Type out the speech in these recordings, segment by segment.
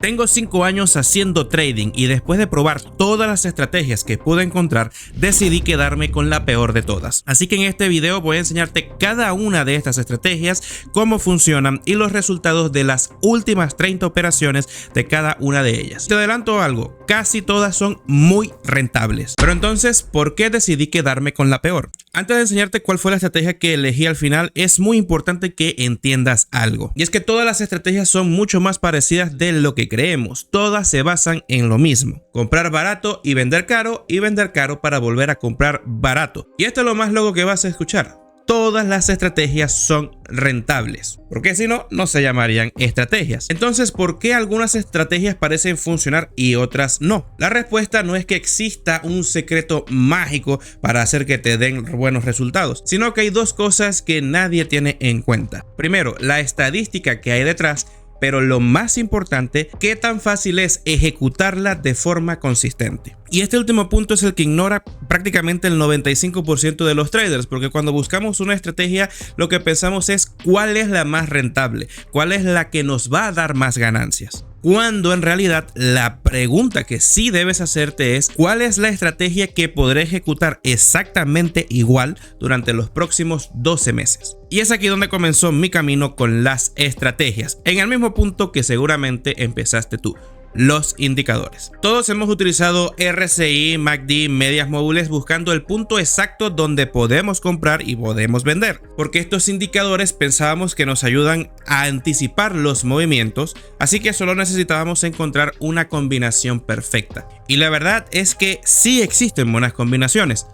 Tengo 5 años haciendo trading y después de probar todas las estrategias que pude encontrar, decidí quedarme con la peor de todas. Así que en este video voy a enseñarte cada una de estas estrategias, cómo funcionan y los resultados de las últimas 30 operaciones de cada una de ellas. Te adelanto algo, casi todas son muy rentables. Pero entonces, ¿por qué decidí quedarme con la peor? Antes de enseñarte cuál fue la estrategia que elegí al final, es muy importante que entiendas algo. Y es que todas las estrategias son mucho más parecidas de lo que creemos. Todas se basan en lo mismo: comprar barato y vender caro para volver a comprar barato. Y esto es lo más loco que vas a escuchar. Todas las estrategias son rentables, porque si no, no se llamarían estrategias. Entonces, ¿por qué algunas estrategias parecen funcionar y otras no? La respuesta no es que exista un secreto mágico para hacer que te den buenos resultados, sino que hay dos cosas que nadie tiene en cuenta. Primero, la estadística que hay detrás, pero lo más importante, qué tan fácil es ejecutarla de forma consistente. Y este último punto es el que ignora prácticamente el 95% de los traders, porque cuando buscamos una estrategia, lo que pensamos es cuál es la más rentable, cuál es la que nos va a dar más ganancias. Cuando en realidad la pregunta que sí debes hacerte es ¿cuál es la estrategia que podré ejecutar exactamente igual durante los próximos 12 meses? Y es aquí donde comenzó mi camino con las estrategias, en el mismo punto que seguramente empezaste tú: los indicadores. Todos hemos utilizado RSI, MACD, medias móviles buscando el punto exacto donde podemos comprar y podemos vender, porque estos indicadores pensábamos que nos ayudan a anticipar los movimientos, así que solo necesitábamos encontrar una combinación perfecta. Y la verdad es que sí existen buenas combinaciones.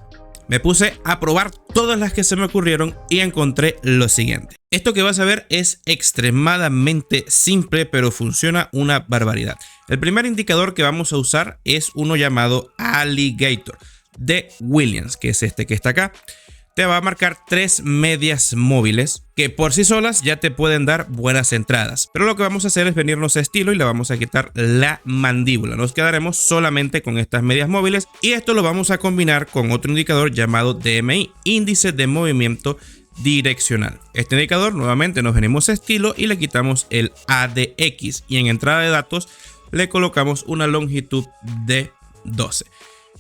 Me puse a probar todas las que se me ocurrieron y encontré lo siguiente. Esto que vas a ver es extremadamente simple, pero funciona una barbaridad. El primer indicador que vamos a usar es uno llamado Alligator de Williams, que es este que está acá. Te va a marcar 3 medias móviles que por sí solas ya te pueden dar buenas entradas. Pero lo que vamos a hacer es venirnos a estilo y le vamos a quitar la mandíbula. Nos quedaremos solamente con estas medias móviles y esto lo vamos a combinar con otro indicador llamado DMI, índice de movimiento direccional. Este indicador nuevamente nos venimos a estilo y le quitamos el ADX y en entrada de datos le colocamos una longitud de 12.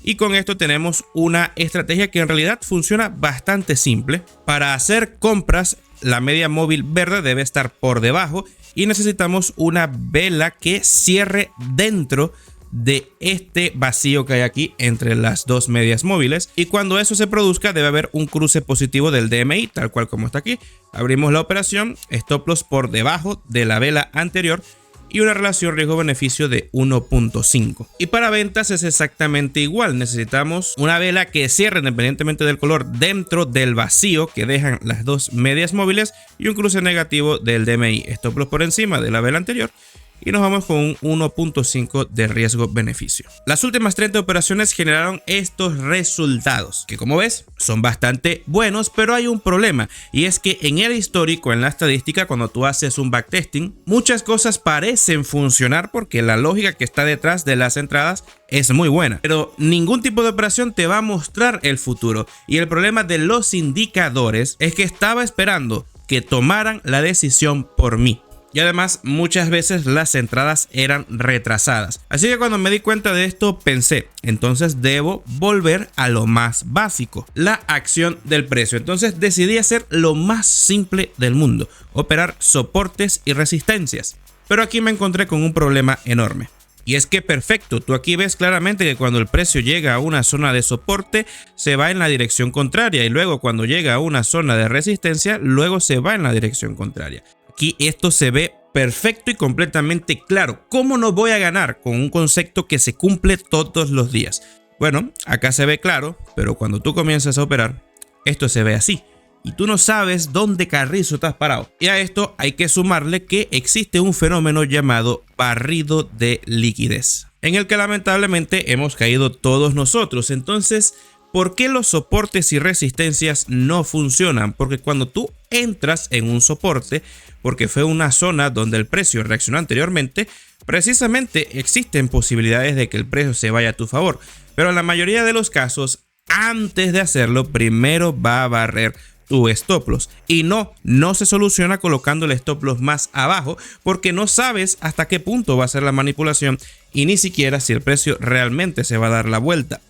Y con esto tenemos una estrategia que en realidad funciona bastante simple. Para hacer compras, la media móvil verde debe estar por debajo y necesitamos una vela que cierre dentro de este vacío que hay aquí entre las dos medias móviles, y cuando eso se produzca debe haber un cruce positivo del DMI tal cual como está aquí. Abrimos la operación, stop loss por debajo de la vela anterior y una relación riesgo-beneficio de 1.5. Y para ventas es exactamente igual. Necesitamos una vela que cierre independientemente del color dentro del vacío que dejan las dos medias móviles y un cruce negativo del DMI. Stop loss por encima de la vela anterior y nos vamos con un 1.5 de riesgo-beneficio. Las últimas 30 operaciones generaron estos resultados, que como ves son bastante buenos, pero hay un problema, y es que en el histórico, en la estadística, cuando tú haces un backtesting, muchas cosas parecen funcionar porque la lógica que está detrás de las entradas es muy buena, pero ningún tipo de operación te va a mostrar el futuro. Y el problema de los indicadores es que estaba esperando que tomaran la decisión por mí. Y además muchas veces las entradas eran retrasadas. Así que cuando me di cuenta de esto pensé, entonces debo volver a lo más básico, la acción del precio. Entonces decidí hacer lo más simple del mundo: operar soportes y resistencias. Pero aquí me encontré con un problema enorme. Y es que perfecto, tú aquí ves claramente que cuando el precio llega a una zona de soporte se va en la dirección contraria, y luego cuando llega a una zona de resistencia luego se va en la dirección contraria. Aquí esto se ve perfecto y completamente claro. ¿Cómo no voy a ganar con un concepto que se cumple todos los días? Bueno, acá se ve claro, pero cuando tú comienzas a operar, esto se ve así. Y tú no sabes dónde carrizo estás parado. Y a esto hay que sumarle que existe un fenómeno llamado barrido de liquidez, en el que lamentablemente hemos caído todos nosotros. Entonces, ¿por qué los soportes y resistencias no funcionan? Porque cuando tú entras en un soporte, porque fue una zona donde el precio reaccionó anteriormente, precisamente existen posibilidades de que el precio se vaya a tu favor. Pero en la mayoría de los casos, antes de hacerlo, primero va a barrer tu stop loss. Y no se soluciona colocando el stop loss más abajo, porque no sabes hasta qué punto va a ser la manipulación y ni siquiera si el precio realmente se va a dar la vuelta.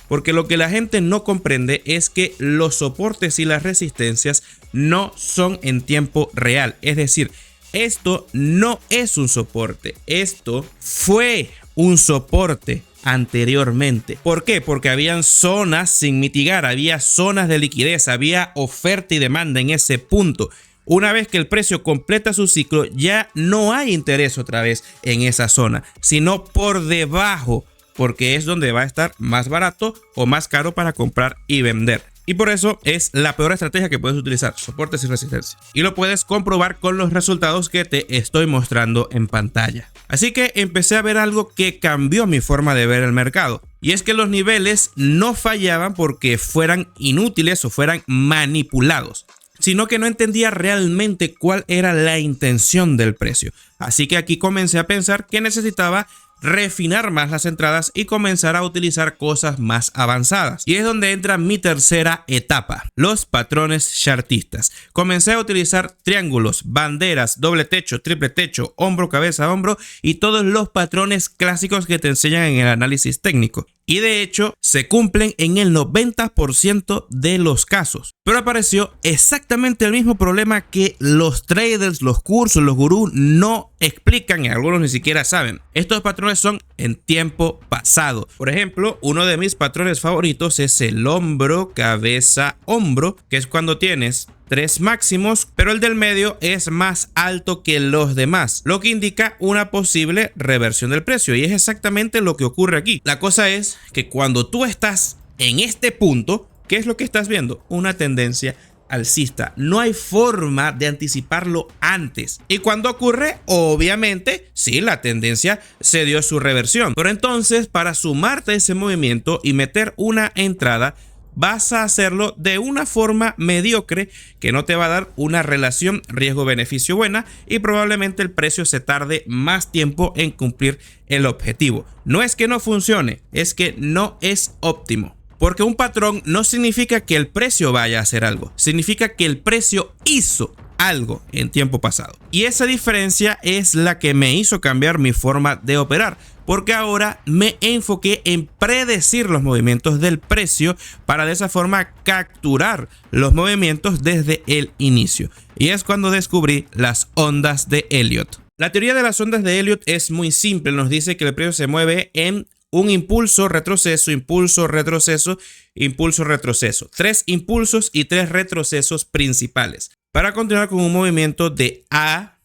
Porque lo que la gente no comprende es que los soportes y las resistencias no son en tiempo real. Es decir, esto no es un soporte, esto fue un soporte anteriormente. ¿Por qué? Porque habían zonas sin mitigar, había zonas de liquidez, había oferta y demanda en ese punto. Una vez que el precio completa su ciclo, ya no hay interés otra vez en esa zona, sino por debajo, porque es donde va a estar más barato o más caro para comprar y vender. Y por eso es la peor estrategia que puedes utilizar, soportes y resistencia. Y lo puedes comprobar con los resultados que te estoy mostrando en pantalla. Así que empecé a ver algo que cambió mi forma de ver el mercado. Y es que los niveles no fallaban porque fueran inútiles o fueran manipulados, sino que no entendía realmente cuál era la intención del precio. Así que aquí comencé a pensar que necesitaba refinar más las entradas y comenzar a utilizar cosas más avanzadas. Y es donde entra mi tercera etapa, los patrones chartistas. Comencé a utilizar triángulos, banderas, doble techo, triple techo, hombro, cabeza, hombro y todos los patrones clásicos que te enseñan en el análisis técnico. Y de hecho se cumplen en el 90% de los casos. Pero apareció exactamente el mismo problema que los traders, los cursos, los gurús no explican y algunos ni siquiera saben. Estos patrones son en tiempo pasado. Por ejemplo, uno de mis patrones favoritos es el hombro, cabeza, hombro, que es cuando tienes 3 máximos, pero el del medio es más alto que los demás, lo que indica una posible reversión del precio, y es exactamente lo que ocurre aquí. La cosa es que cuando tú estás en este punto, ¿qué es lo que estás viendo? Una tendencia alcista. No hay forma de anticiparlo antes. Y cuando ocurre, obviamente, sí, la tendencia se dio su reversión. Pero entonces, para sumarte a ese movimiento y meter una entrada, vas a hacerlo de una forma mediocre que no te va a dar una relación riesgo-beneficio buena y probablemente el precio se tarde más tiempo en cumplir el objetivo. No es que no funcione, es que no es óptimo. Porque un patrón no significa que el precio vaya a hacer algo, significa que el precio hizo algo en tiempo pasado. Y esa diferencia es la que me hizo cambiar mi forma de operar, porque ahora me enfoqué en predecir los movimientos del precio para de esa forma capturar los movimientos desde el inicio. Y es cuando descubrí las ondas de Elliott. La teoría de las ondas de Elliott es muy simple, nos dice que el precio se mueve en un impulso, retroceso, impulso, retroceso, impulso, retroceso. 3 impulsos y 3 retrocesos principales para continuar con un movimiento de A,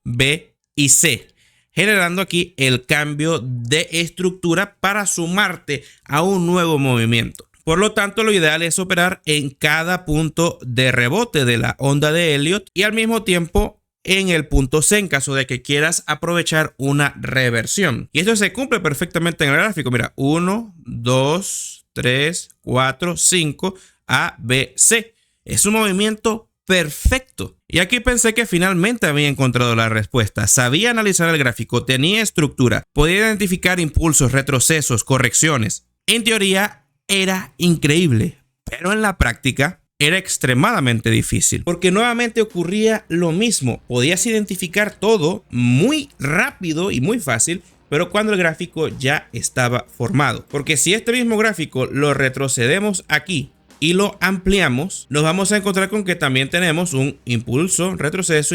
B y C, generando aquí el cambio de estructura para sumarte a un nuevo movimiento. Por lo tanto, lo ideal es operar en cada punto de rebote de la onda de Elliott y al mismo tiempo en el punto C en caso de que quieras aprovechar una reversión. Y esto se cumple perfectamente en el gráfico. Mira, 1, 2, 3, 4, 5, A, B, C. Es un movimiento perfecto. Y aquí pensé que finalmente había encontrado la respuesta. Sabía analizar el gráfico, tenía estructura, podía identificar impulsos, retrocesos, correcciones. En teoría era increíble, pero en la práctica era extremadamente difícil, porque nuevamente ocurría lo mismo. Podías identificar todo muy rápido y muy fácil, pero cuando el gráfico ya estaba formado. Porque si este mismo gráfico lo retrocedemos aquí y lo ampliamos, nos vamos a encontrar con que también tenemos un impulso, retroceso,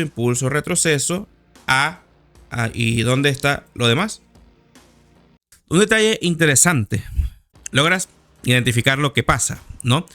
¿y dónde está lo demás? Un detalle interesante. Logras identificar lo que pasa, ¿no?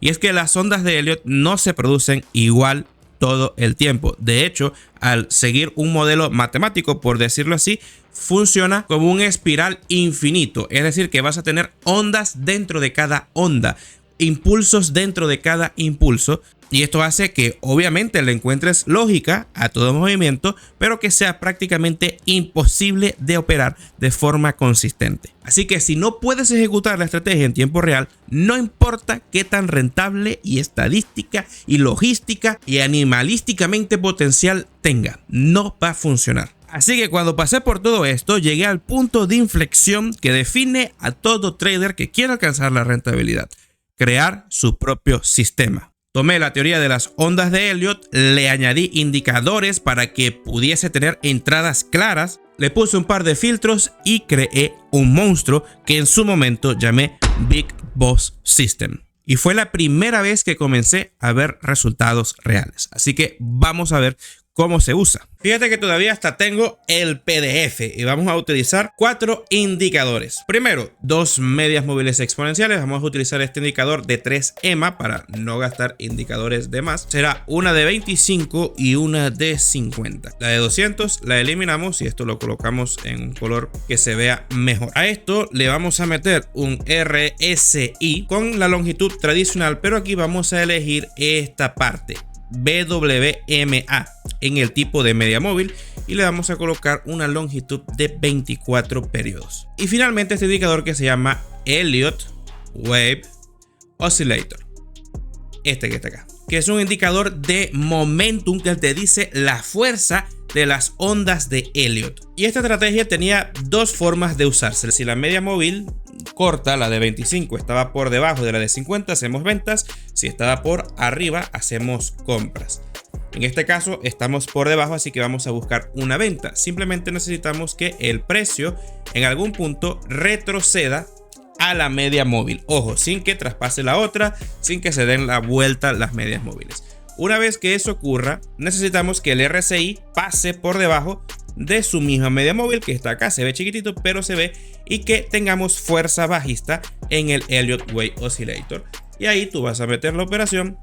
Y es que las ondas de Elliott no se producen igual todo el tiempo. De hecho, al seguir un modelo matemático, por decirlo así, funciona como un espiral infinito. Es decir, que vas a tener ondas dentro de cada onda, impulsos dentro de cada impulso. Y esto hace que obviamente le encuentres lógica a todo movimiento, pero que sea prácticamente imposible de operar de forma consistente. Así que si no puedes ejecutar la estrategia en tiempo real, no importa qué tan rentable y estadística y logística y animalísticamente potencial tenga, no va a funcionar. Así que cuando pasé por todo esto, llegué al punto de inflexión que define a todo trader que quiera alcanzar la rentabilidad: crear su propio sistema. Tomé la teoría de las ondas de Elliott, le añadí indicadores para que pudiese tener entradas claras, le puse un par de filtros y creé un monstruo que en su momento llamé Big Boss System. Y fue la primera vez que comencé a ver resultados reales. Así que vamos a ver cómo se usa. Fíjate que todavía hasta tengo el PDF y vamos a utilizar 4 indicadores. Primero, 2 medias móviles exponenciales. Vamos a utilizar este indicador de 3 EMA para no gastar indicadores de más. Será una de 25 y una de 50. La de 200 la eliminamos y esto lo colocamos en un color que se vea mejor. A esto le vamos a meter un RSI con la longitud tradicional, pero aquí vamos a elegir esta parte, WMA, en el tipo de media móvil, y le vamos a colocar una longitud de 24 periodos. Y finalmente este indicador que se llama Elliott Wave Oscillator, este que está acá, que es un indicador de momentum que te dice la fuerza de las ondas de Elliott. Y esta estrategia tenía 2 formas de usarse. Si la media móvil corta, la de 25, estaba por debajo de la de 50, hacemos ventas. Si estaba por arriba, hacemos compras. En este caso estamos por debajo, así que vamos a buscar una venta. Simplemente necesitamos que el precio en algún punto retroceda a la media móvil. Ojo, sin que traspase la otra, sin que se den la vuelta las medias móviles. Una vez que eso ocurra, necesitamos que el RSI pase por debajo de su misma media móvil, que está acá, se ve chiquitito, pero se ve, y que tengamos fuerza bajista en el Elliott Wave Oscillator. Y ahí tú vas a meter la operación,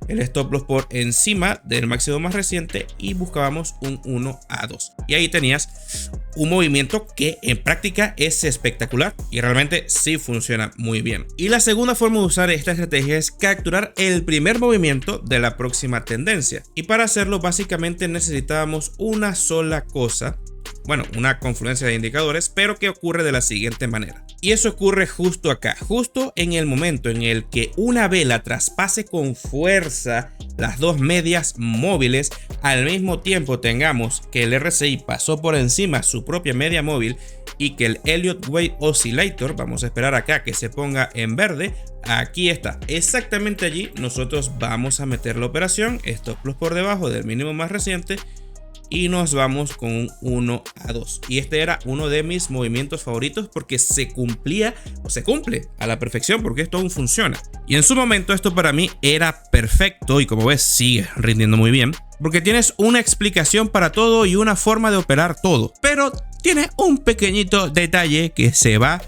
el stop loss por encima del máximo más reciente y buscábamos un 1 a 2. Y ahí tenías un movimiento que en práctica es espectacular y realmente sí funciona muy bien. Y la segunda forma de usar esta estrategia es capturar el primer movimiento de la próxima tendencia. Y para hacerlo básicamente necesitábamos una sola cosa. Bueno, una confluencia de indicadores, pero que ocurre de la siguiente manera. Y eso ocurre justo acá, justo en el momento en el que una vela traspase con fuerza las 2 medias móviles, al mismo tiempo tengamos que el RSI pasó por encima su propia media móvil y que el Elliott Wave Oscillator, vamos a esperar acá que se ponga en verde, aquí está, exactamente allí nosotros vamos a meter la operación, stop loss por debajo del mínimo más reciente, y nos vamos con un 1 a 2. Y este era uno de mis movimientos favoritos porque se cumplía o se cumple a la perfección, porque esto aún funciona. Y en su momento esto para mí era perfecto y como ves sigue rindiendo muy bien, porque tienes una explicación para todo y una forma de operar todo. Pero tiene un pequeñito detalle que se va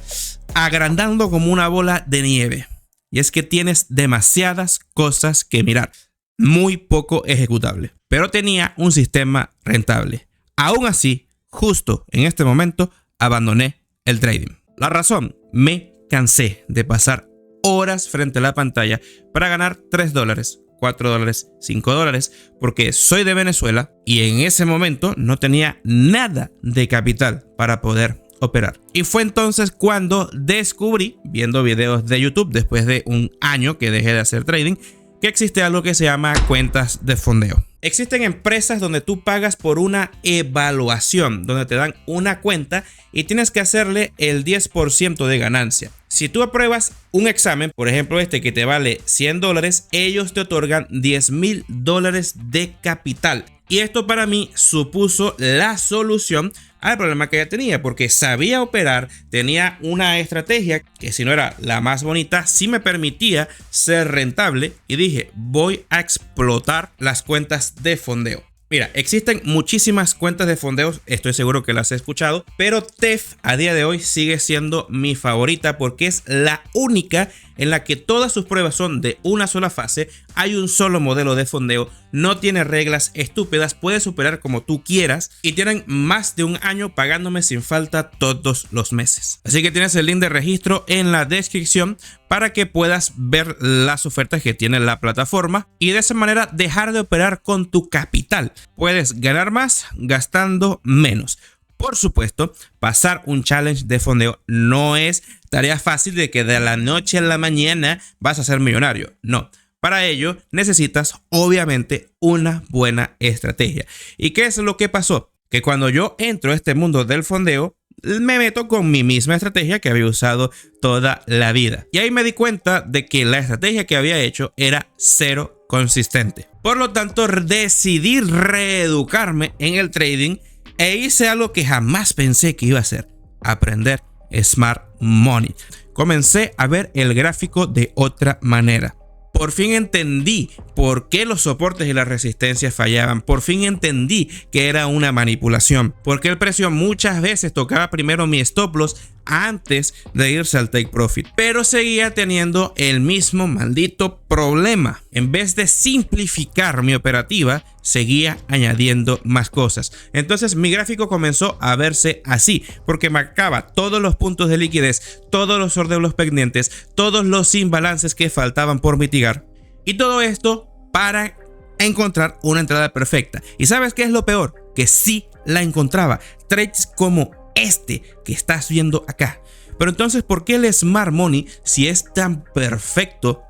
agrandando como una bola de nieve. Y es que tienes demasiadas cosas que mirar. Muy poco ejecutable, pero tenía un sistema rentable. Aún así, justo en este momento, abandoné el trading. La razón, me cansé de pasar horas frente a la pantalla para ganar $3, $4, $5, porque soy de Venezuela y en ese momento no tenía nada de capital para poder operar. Y fue entonces cuando descubrí, viendo videos de YouTube después de un año que dejé de hacer trading, que existe algo que se llama cuentas de fondeo. Existen empresas donde tú pagas por una evaluación, donde te dan una cuenta y tienes que hacerle el 10% de ganancia. Si tú apruebas un examen, por ejemplo este que te vale $100, ellos te otorgan $10,000 de capital. Y esto para mí supuso la solución al problema que ya tenía, porque sabía operar, tenía una estrategia que si no era la más bonita, sí me permitía ser rentable y dije, voy a explotar las cuentas de fondeo. Mira, existen muchísimas cuentas de fondeos, estoy seguro que las he escuchado, pero TEF a día de hoy sigue siendo mi favorita porque es la única en la que todas sus pruebas son de una sola fase, hay un solo modelo de fondeo, no tiene reglas estúpidas, puedes operar como tú quieras y tienen más de un año pagándome sin falta todos los meses. Así que tienes el link de registro en la descripción para que puedas ver las ofertas que tiene la plataforma y de esa manera dejar de operar con tu capital. Puedes ganar más gastando menos. Por supuesto, pasar un challenge de fondeo no es tarea fácil de que de la noche a la mañana vas a ser millonario. No, para ello necesitas obviamente una buena estrategia. ¿Y qué es lo que pasó? Que cuando yo entro a este mundo del fondeo, me meto con mi misma estrategia que había usado toda la vida. Y ahí me di cuenta de que la estrategia que había hecho era cero consistente. Por lo tanto, decidí reeducarme en el trading e hice algo que jamás pensé que iba a hacer: aprender Smart Money. Comencé a ver el gráfico de otra manera. Por fin entendí por qué los soportes y las resistencias fallaban. Por fin entendí que era una manipulación. Porque el precio muchas veces tocaba primero mi stop loss antes de irse al take profit. Pero seguía teniendo el mismo maldito problema. En vez de simplificar mi operativa, seguía añadiendo más cosas. Entonces mi gráfico comenzó a verse así, porque marcaba todos los puntos de liquidez, todos los orderos pendientes, todos los imbalances que faltaban por mitigar. Y todo esto para encontrar una entrada perfecta. ¿Y sabes qué es lo peor? Que sí la encontraba. Trades como este que estás viendo acá. Pero entonces, ¿por qué el Smart Money, si es tan perfecto,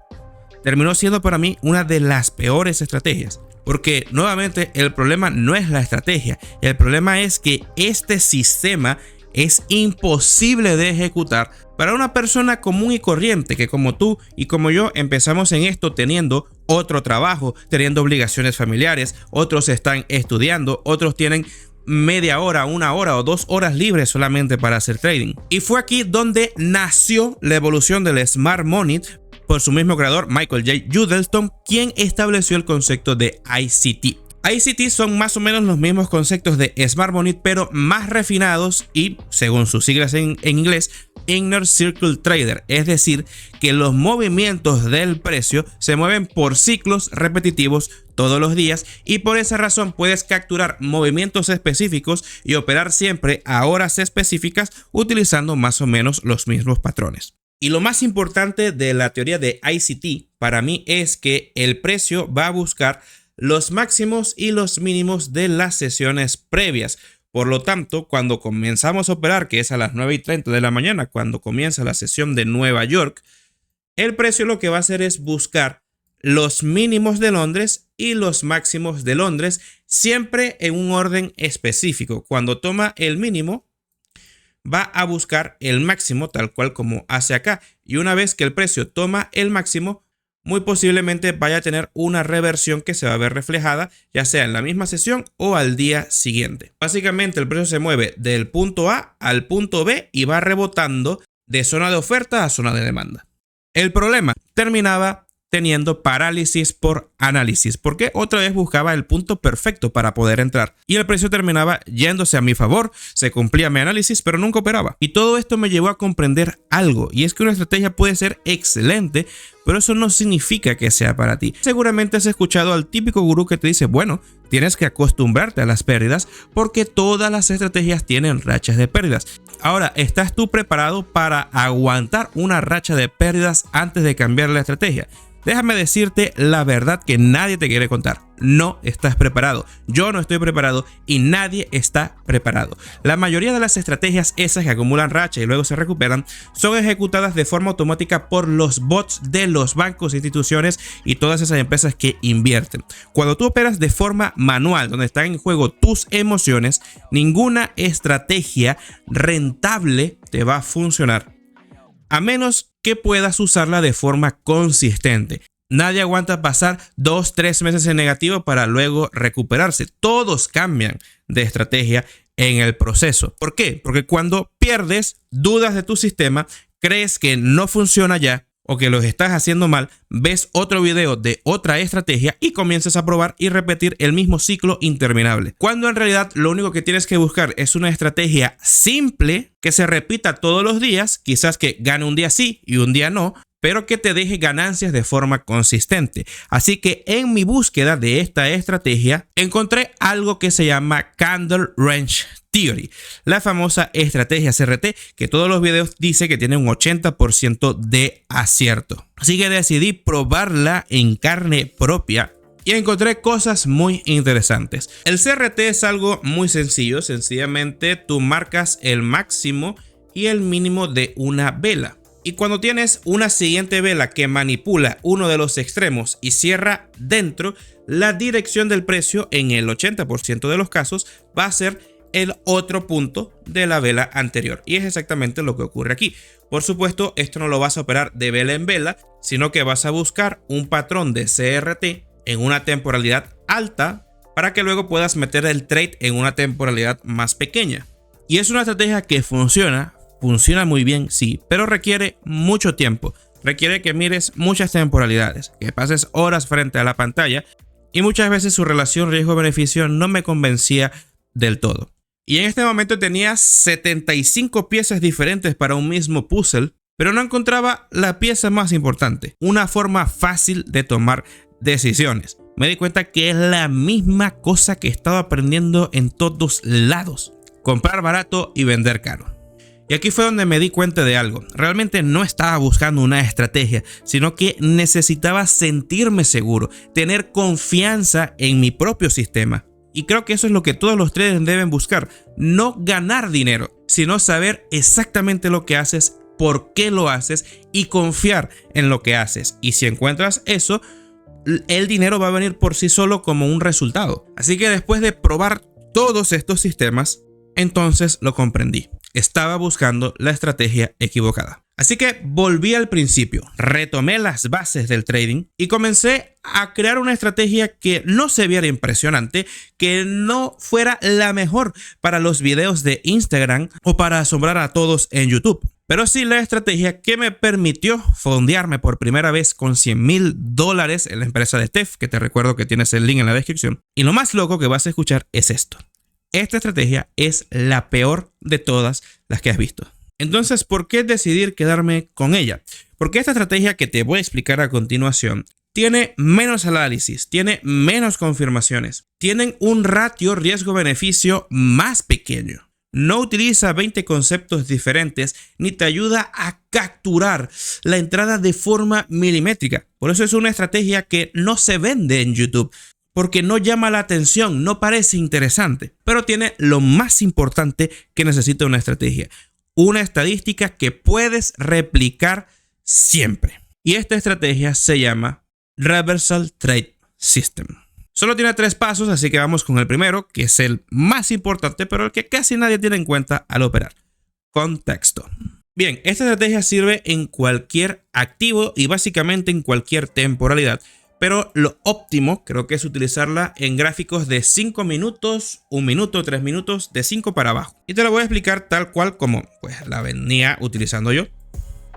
terminó siendo para mí una de las peores estrategias? Porque nuevamente el problema no es la estrategia, el problema es que este sistema es imposible de ejecutar para una persona común y corriente que, como tú y como yo, empezamos en esto teniendo otro trabajo, teniendo obligaciones familiares, otros están estudiando, otros tienen media hora, 1 hora o 2 horas libres solamente para hacer trading. Y fue aquí donde nació la evolución del Smart Money por su mismo creador, Michael J. Huddleston, quien estableció el concepto de ICT. ICT son más o menos los mismos conceptos de Smart Money, pero más refinados y, según sus siglas en inglés, Inner Circle Trader, es decir, que los movimientos del precio se mueven por ciclos repetitivos todos los días y por esa razón puedes capturar movimientos específicos y operar siempre a horas específicas utilizando más o menos los mismos patrones. Y lo más importante de la teoría de ICT para mí es que el precio va a buscar los máximos y los mínimos de las sesiones previas. Por lo tanto, cuando comenzamos a operar, que es a las 9:30 de la mañana, cuando comienza la sesión de Nueva York, el precio lo que va a hacer es buscar los mínimos de Londres y los máximos de Londres, siempre en un orden específico. Cuando toma el mínimo, va a buscar el máximo, tal cual como hace acá. Y una vez que el precio toma el máximo, muy posiblemente vaya a tener una reversión que se va a ver reflejada ya sea en la misma sesión o al día siguiente. Básicamente el precio se mueve del punto A al punto B y va rebotando de zona de oferta a zona de demanda. El problema terminaba teniendo parálisis por análisis, porque otra vez buscaba el punto perfecto para poder entrar y el precio terminaba yéndose a mi favor, se cumplía mi análisis pero nunca operaba. Y todo esto me llevó a comprender algo, y es que una estrategia puede ser excelente, pero eso no significa que sea para ti. Seguramente has escuchado al típico gurú que te dice, bueno, tienes que acostumbrarte a las pérdidas porque todas las estrategias tienen rachas de pérdidas. Ahora, ¿estás tú preparado para aguantar una racha de pérdidas antes de cambiar la estrategia? Déjame decirte la verdad que nadie te quiere contar. No estás preparado. Yo no estoy preparado y nadie está preparado. La mayoría de las estrategias esas que acumulan racha y luego se recuperan son ejecutadas de forma automática por los bots de los bancos, instituciones y todas esas empresas que invierten. Cuando tú operas de forma manual, donde están en juego tus emociones, ninguna estrategia rentable te va a funcionar, a menos que puedas usarla de forma consistente. Nadie aguanta pasar 2-3 meses en negativo para luego recuperarse. Todos cambian de estrategia en el proceso. ¿Por qué? Porque cuando pierdes, dudas de tu sistema, crees que no funciona ya o que lo estás haciendo mal, ves otro video de otra estrategia y comienzas a probar y repetir el mismo ciclo interminable. Cuando en realidad lo único que tienes que buscar es una estrategia simple que se repita todos los días, quizás que gane un día sí y un día no, pero que te deje ganancias de forma consistente. Así que en mi búsqueda de esta estrategia encontré algo que se llama Candle Range Theory, la famosa estrategia CRT que todos los videos dice que tiene un 80% de acierto. Así que decidí probarla en carne propia y encontré cosas muy interesantes. El CRT es algo muy sencillo, sencillamente tú marcas el máximo y el mínimo de una vela. Y cuando tienes una siguiente vela que manipula uno de los extremos y cierra dentro, la dirección del precio en el 80% de los casos va a ser el otro punto de la vela anterior. Y es exactamente lo que ocurre aquí. Por supuesto, esto no lo vas a operar de vela en vela, sino que vas a buscar un patrón de CRT en una temporalidad alta para que luego puedas meter el trade en una temporalidad más pequeña. Y es una estrategia que funciona muy bien, sí, pero requiere mucho tiempo. Requiere que mires muchas temporalidades, que pases horas frente a la pantalla, y muchas veces su relación riesgo-beneficio no me convencía del todo. Y en este momento tenía 75 piezas diferentes para un mismo puzzle, pero no encontraba la pieza más importante, una forma fácil de tomar decisiones. Me di cuenta que es la misma cosa que estaba aprendiendo en todos lados: comprar barato y vender caro. Y aquí fue donde me di cuenta de algo. Realmente no estaba buscando una estrategia, sino que necesitaba sentirme seguro, tener confianza en mi propio sistema. Y creo que eso es lo que todos los traders deben buscar. No ganar dinero, sino saber exactamente lo que haces, por qué lo haces y confiar en lo que haces. Y si encuentras eso, el dinero va a venir por sí solo como un resultado. Así que después de probar todos estos sistemas, entonces lo comprendí. Estaba buscando la estrategia equivocada. Así que volví al principio, retomé las bases del trading y comencé a crear una estrategia que no se viera impresionante, que no fuera la mejor para los videos de Instagram o para asombrar a todos en YouTube. Pero sí la estrategia que me permitió fondearme por primera vez con $100,000 en la empresa de Steph, que te recuerdo que tienes el link en la descripción. Y lo más loco que vas a escuchar es esto. Esta estrategia es la peor de todas las que has visto. Entonces, ¿por qué decidir quedarme con ella? Porque esta estrategia que te voy a explicar a continuación tiene menos análisis, tiene menos confirmaciones, tienen un ratio riesgo-beneficio más pequeño. No utiliza 20 conceptos diferentes ni te ayuda a capturar la entrada de forma milimétrica. Por eso es una estrategia que no se vende en YouTube, porque no llama la atención, no parece interesante, pero tiene lo más importante que necesita una estrategia: una estadística que puedes replicar siempre. Y esta estrategia se llama Reversal Trade System. Solo tiene 3 pasos, así que vamos con el primero, que es el más importante, pero el que casi nadie tiene en cuenta al operar. Contexto. Bien, esta estrategia sirve en cualquier activo y básicamente en cualquier temporalidad. Pero lo óptimo creo que es utilizarla en gráficos de 5 minutos, 1 minuto, 3 minutos, de 5 para abajo. Y te lo voy a explicar tal cual como pues la venía utilizando yo.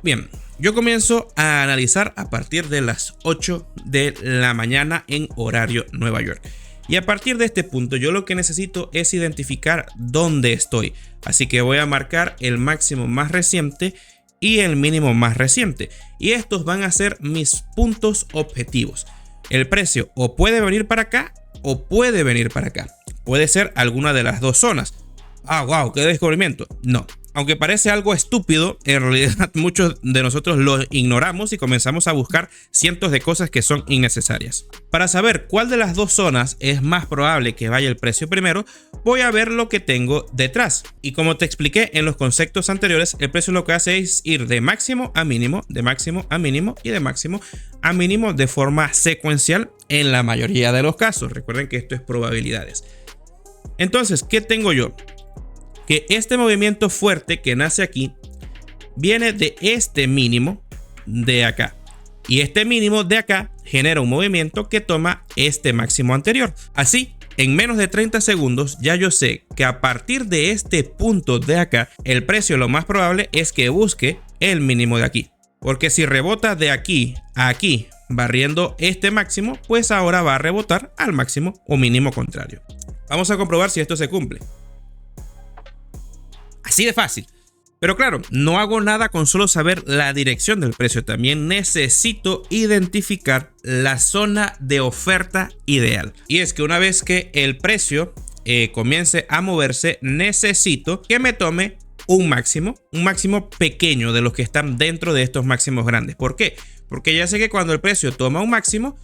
Bien, yo comienzo a analizar a partir de las 8 de la mañana en horario Nueva York. Y a partir de este punto yo lo que necesito es identificar dónde estoy. Así que voy a marcar el máximo más reciente y el mínimo más reciente, y estos van a ser mis puntos objetivos. El precio o puede venir para acá o puede venir para acá. Puede ser alguna de las dos zonas. Wow, qué descubrimiento. No, aunque parece algo estúpido, en realidad muchos de nosotros lo ignoramos y comenzamos a buscar cientos de cosas que son innecesarias. Para saber cuál de las dos zonas es más probable que vaya el precio primero, voy a ver lo que tengo detrás. Y como te expliqué en los conceptos anteriores, el precio lo que hace es ir de máximo a mínimo, de máximo a mínimo y de máximo a mínimo de forma secuencial en la mayoría de los casos. Recuerden que esto es probabilidades. Entonces, ¿qué tengo yo? Que este movimiento fuerte que nace aquí viene de este mínimo de acá. Y este mínimo de acá genera un movimiento que toma este máximo anterior. Así, en menos de 30 segundos ya yo sé que a partir de este punto de acá, el precio lo más probable es que busque el mínimo de aquí. Porque si rebota de aquí a aquí, barriendo este máximo, pues ahora va a rebotar al máximo o mínimo contrario. Vamos a comprobar si esto se cumple. Así de fácil. Pero claro, no hago nada con solo saber la dirección del precio. También necesito identificar la zona de oferta ideal. Y es que una vez que el precio comience a moverse, necesito que me tome un máximo pequeño de los que están dentro de estos máximos grandes. ¿Por qué? Porque ya sé que cuando el precio toma un máximo,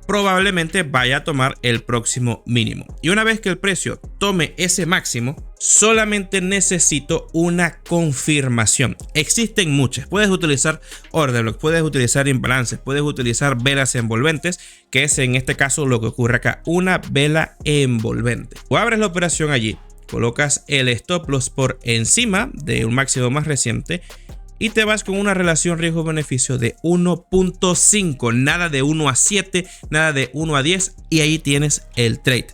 probablemente vaya a tomar el próximo mínimo. Y una vez que el precio tome ese máximo, solamente necesito una confirmación. Existen muchas. Puedes utilizar order block, puedes utilizar imbalances, puedes utilizar velas envolventes, que es en este caso lo que ocurre acá, una vela envolvente. O abres la operación allí colocas el stop loss por encima de un máximo más reciente y te vas con una relación riesgo-beneficio de 1.5, nada de 1 a 7, nada de 1 a 10 y ahí tienes el trade.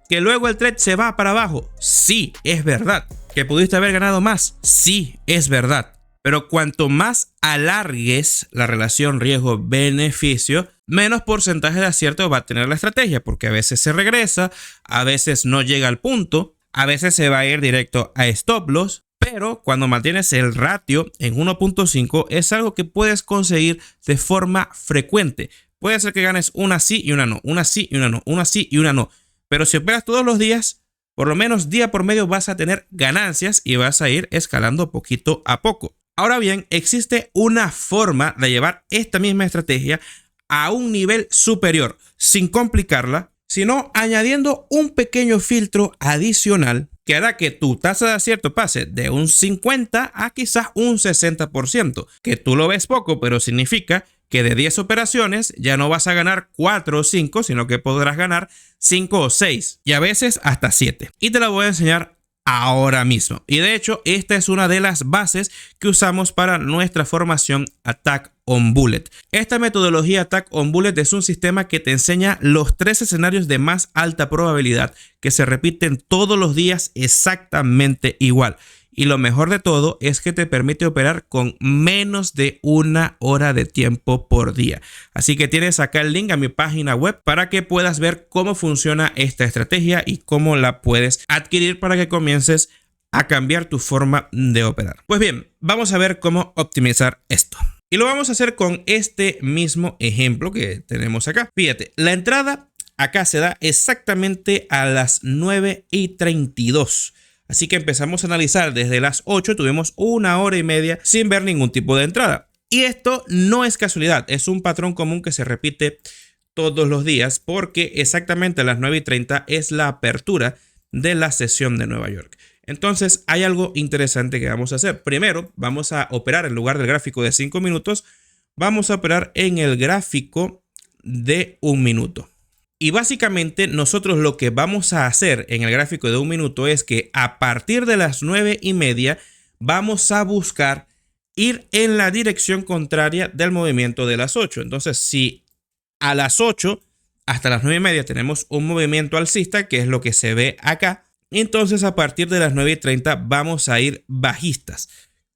¿Que luego el trade se va para abajo? Sí, es verdad. ¿Que pudiste haber ganado más? Sí, es verdad. Pero cuanto más alargues la relación riesgo-beneficio, menos porcentaje de acierto va a tener la estrategia, porque a veces se regresa, a veces no llega al punto, a veces se va a ir directo a stop loss, pero cuando mantienes el ratio en 1.5 es algo que puedes conseguir de forma frecuente. Puede ser que ganes una sí y una no, una sí y una no, una sí y una no, pero si operas todos los días, por lo menos día por medio vas a tener ganancias y vas a ir escalando poquito a poco. Ahora bien, existe una forma de llevar esta misma estrategia a un nivel superior, sin complicarla, sino añadiendo un pequeño filtro adicional que hará que tu tasa de acierto pase de un 50 a quizás un 60%, que tú lo ves poco, pero significa que de 10 operaciones ya no vas a ganar 4 o 5, sino que podrás ganar 5 o 6 y a veces hasta 7. Y te la voy a enseñar ahora mismo. Y de hecho, esta es una de las bases que usamos para nuestra formación Attack on Bullet. Esta metodología Attack on Bullet es un sistema que te enseña los 3 escenarios de más alta probabilidad que se repiten todos los días exactamente igual. Y lo mejor de todo es que te permite operar con menos de 1 hora de tiempo por día. Así que tienes acá el link a mi página web para que puedas ver cómo funciona esta estrategia y cómo la puedes adquirir para que comiences a cambiar tu forma de operar. Pues bien, vamos a ver cómo optimizar esto. Y lo vamos a hacer con este mismo ejemplo que tenemos acá. Fíjate, la entrada acá se da exactamente a las 9:32. Así que empezamos a analizar desde las 8, tuvimos 1 hora y media sin ver ningún tipo de entrada. Y esto no es casualidad, es un patrón común que se repite todos los días porque exactamente a las 9:30 es la apertura de la sesión de Nueva York. Entonces hay algo interesante que vamos a hacer. Primero vamos a operar en lugar del gráfico de 5 minutos, vamos a operar en el gráfico de 1 minuto. Y básicamente nosotros lo que vamos a hacer en el gráfico de 1 minuto es que a partir de las 9:30 vamos a buscar ir en la dirección contraria del movimiento de las 8. Entonces, si a las 8 hasta las 9:30 tenemos un movimiento alcista, que es lo que se ve acá, entonces a partir de las 9:30 vamos a ir bajistas.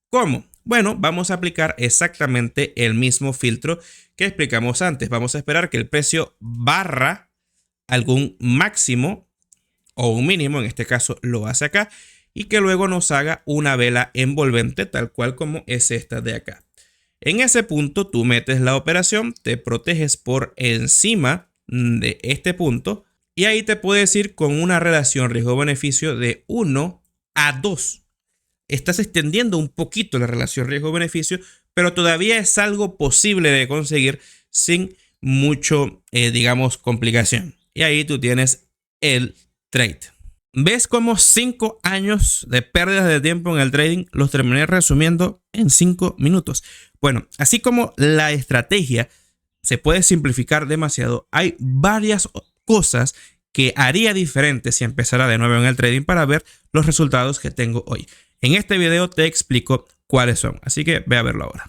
¿Cómo? Bueno, vamos a aplicar exactamente el mismo filtro que explicamos antes. Vamos a esperar que el precio barra algún máximo o un mínimo, en este caso lo hace acá, y que luego nos haga una vela envolvente tal cual como es esta de acá. En ese punto tú metes la operación, te proteges por encima de este punto y ahí te puedes ir con una relación riesgo-beneficio de 1 a 2. Estás extendiendo un poquito la relación riesgo-beneficio, pero todavía es algo posible de conseguir sin mucho, digamos, complicación. Y ahí tú tienes el trade. ¿Ves cómo 5 años de pérdidas de tiempo en el trading los terminé resumiendo en 5 minutos? Bueno, así como la estrategia se puede simplificar demasiado, hay varias cosas que haría diferente si empezara de nuevo en el trading para ver los resultados que tengo hoy. En este video te explico cuáles son, así que ve a verlo ahora.